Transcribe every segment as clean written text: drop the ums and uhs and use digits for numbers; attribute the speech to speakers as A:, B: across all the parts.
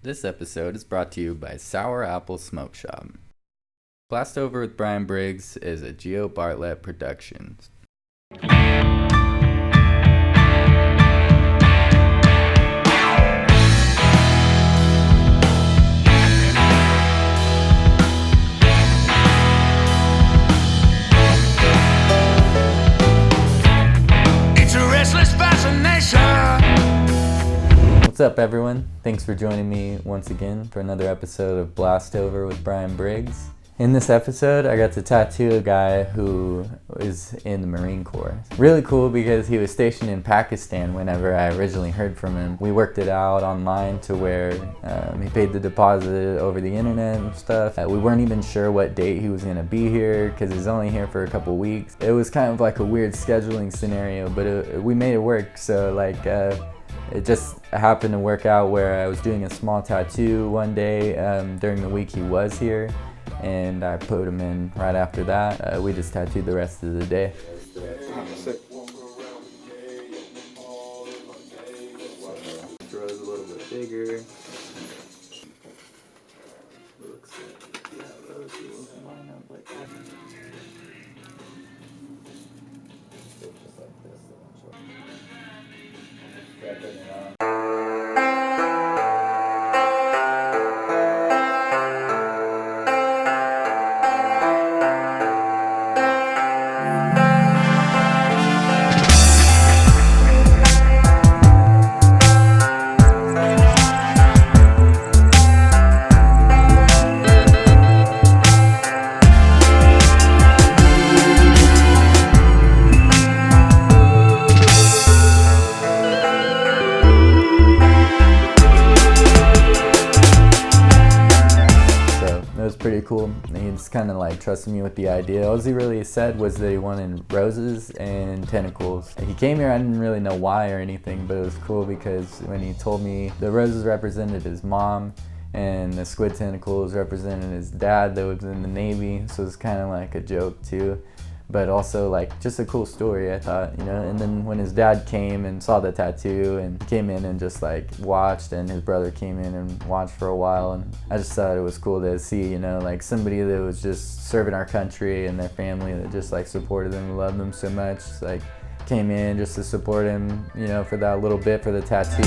A: This episode is brought to you by Sour Apple Smoke Shop. BlastOver with Bryan Briggs is a Bartlett production.
B: It's a restless fascination.
A: What's up, everyone? Thanks for joining me once again for another episode of BlastOver with Bryan Briggs. In this episode, I got to tattoo a guy who is in the Marine Corps. Really cool because he was stationed in Pakistan whenever I originally heard from him. We worked it out online to where he paid the deposit over the internet and stuff. We weren't even sure what date he was going to be here because he was only here for a couple weeks. It was kind of like a weird scheduling scenario, but we made it work. So it just happened to work out where I was doing a small tattoo one day during the week he was here, and I put him in right after that. We just tattooed the rest of the day. Throws a little bit bigger. Looks like, yeah, those will line up like that. Just like this. Pretty cool. He just kind of like trusted me with the idea. All he really said was that he wanted roses and tentacles. He came here, I didn't really know why or anything, but it was cool because when he told me the roses represented his mom and the squid tentacles represented his dad that was in the Navy, so it's kind of like a joke too, but also like just a cool story, I thought, you know. And then when his dad came and saw the tattoo and came in and just like watched, and his brother came in and watched for a while, and I just thought it was cool to see, you know, like somebody that was just serving our country and their family that just like supported them and loved them so much, like came in just to support him, you know, for that little bit for the tattoo.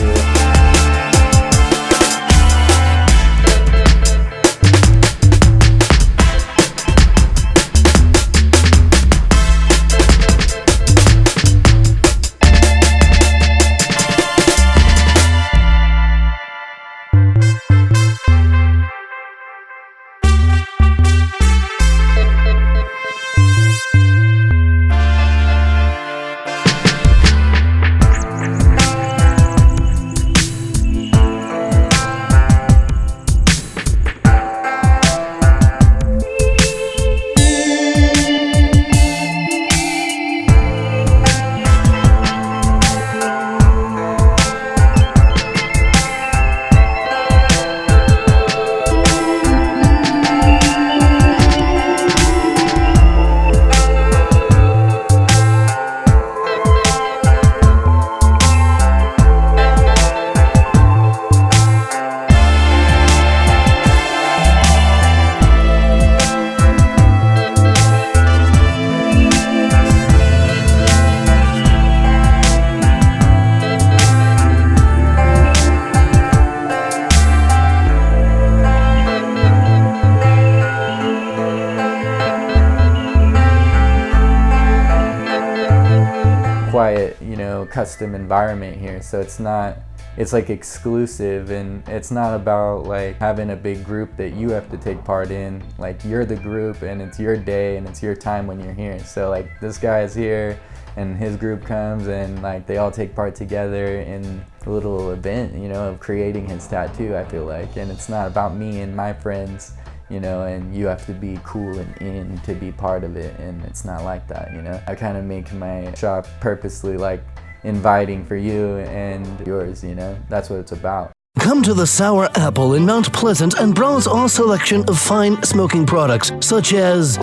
A: Quiet, you know, custom environment here, so it's like exclusive, and it's not about like having a big group that you have to take part in. Like, you're the group and it's your day and it's your time when you're here. So like, this guy is here and his group comes and like they all take part together in a little event, you know, of creating his tattoo, I feel like. And it's not about me and my friends, you know, and you have to be cool and in to be part of it, and it's not like that, you know. I kind of make my shop purposely like inviting for you and yours, you know. That's what it's about.
C: Come to the Sour Apple in Mount Pleasant and browse our selection of fine smoking products, such as,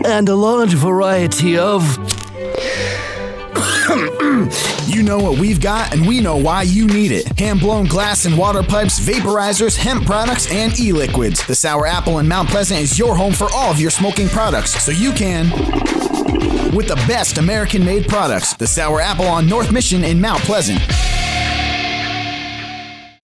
C: and a large variety of
D: You know what we've got, and we know why you need it. Hand-blown glass and water pipes, vaporizers, hemp products, and e-liquids. The Sour Apple in Mount Pleasant is your home for all of your smoking products, so you can... with the best American-made products. The Sour Apple on North Mission in Mount Pleasant.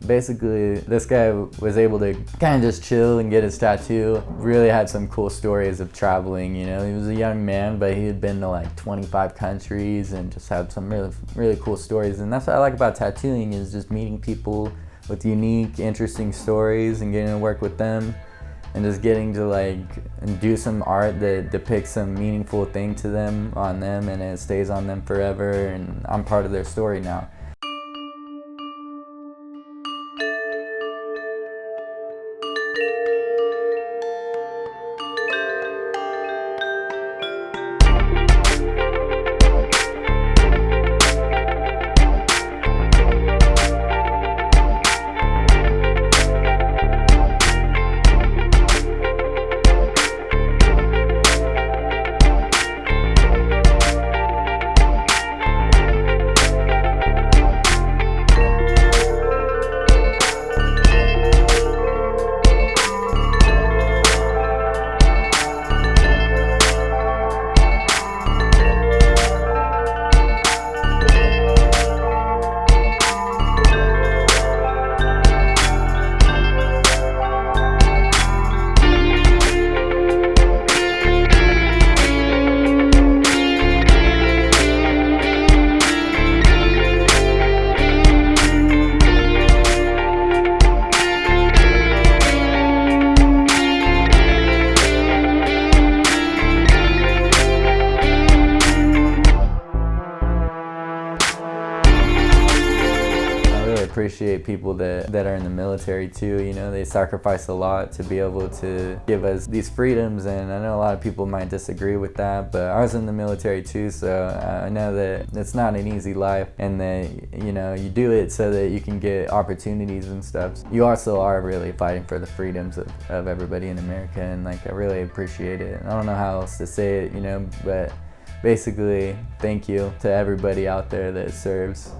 A: Basically, this guy was able to kind of just chill and get his tattoo. Really had some cool stories of traveling, you know. He was a young man, but he had been to like 25 countries and just had some really cool stories. And that's what I like about tattooing, is just meeting people with unique, interesting stories and getting to work with them and just getting to like do some art that depicts some meaningful thing to them, on them, and it stays on them forever, and I'm part of their story now. Appreciate people that are in the military too. You know, they sacrifice a lot to be able to give us these freedoms, and I know a lot of people might disagree with that, but I was in the military too, so I know that it's not an easy life, and that, you know, you do it so that you can get opportunities and stuff. You also are really fighting for the freedoms of everybody in America, and like I really appreciate it. I don't know how else to say it, you know, but basically thank you to everybody out there that serves.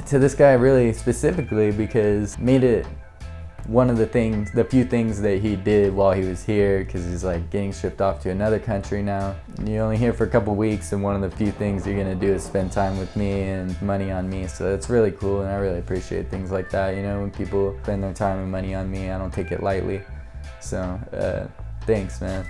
A: To this guy really specifically, because made it one of the few things that he did while he was here, because he's like getting shipped off to another country now. You're only here for a couple weeks, and one of the few things you're gonna do is spend time with me and money on me. So it's really cool, and I really appreciate things like that. You know, when people spend their time and money on me, I don't take it lightly. So thanks, man.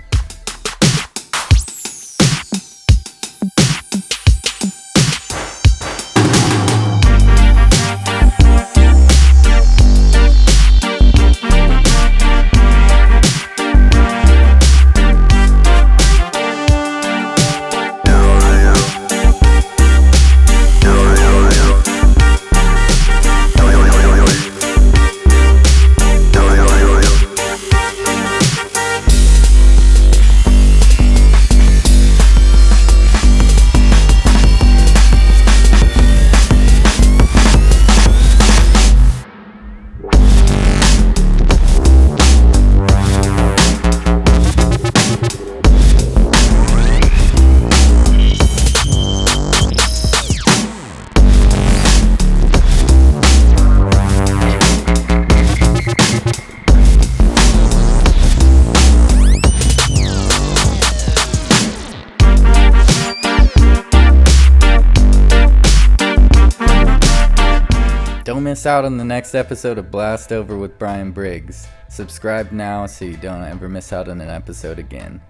A: miss out on the next episode of BlastOver with Bryan Briggs, subscribe now so you don't ever miss out on an episode again.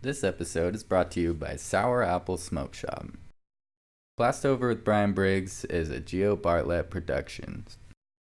A: This episode is brought to you by Sour Apple Smoke Shop. BlastOver with Bryan Briggs is a Bartlett production.